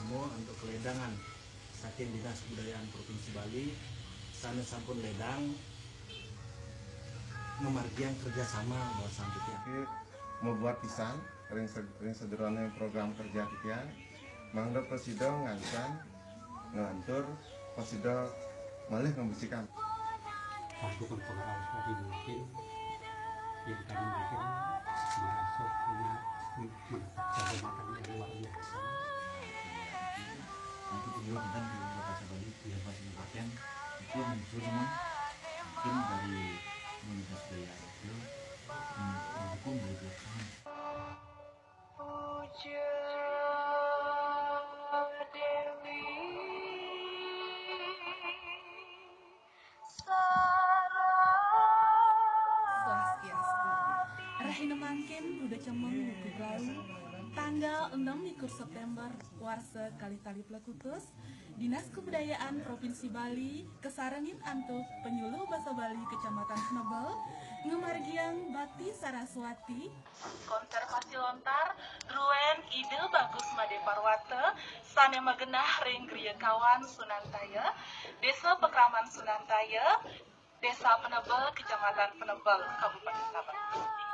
tamu untuk keledangan saking Dinas Kebudayaan Provinsi Bali sana sampun ledang memargian kerjasama bahwa sampai membuat pisan ring sederhana program kerja kita mangga presiden ngancan ngantur presiden malih membersihkan bukan pengawas tadi mungkin yang tadi mungkin masuk punya mendapat kehormatan yang luar biasa. Nanti beliau kan di Lokasi Bali di Lokasi Kabupaten itu muncul teman mungkin dari komunitas budaya itu mendukung dari belakang. Swastiastu. Rahina mangkin Buddha Cemeng Bukublau tanggal 6 September warsa kali-kali Plekutus Dinas Kebudayaan Provinsi Bali kesarengin antuk penyuluh basa Bali Kecamatan Penebel ngemargiang Bati Saraswati konservasi lontar Druen ide bagus Made Parwata sane magenah ring griya kawan Sunantaya Desa Pekraman Sunantaya Desa Penebel Kecamatan Penebel Kabupaten Sabah.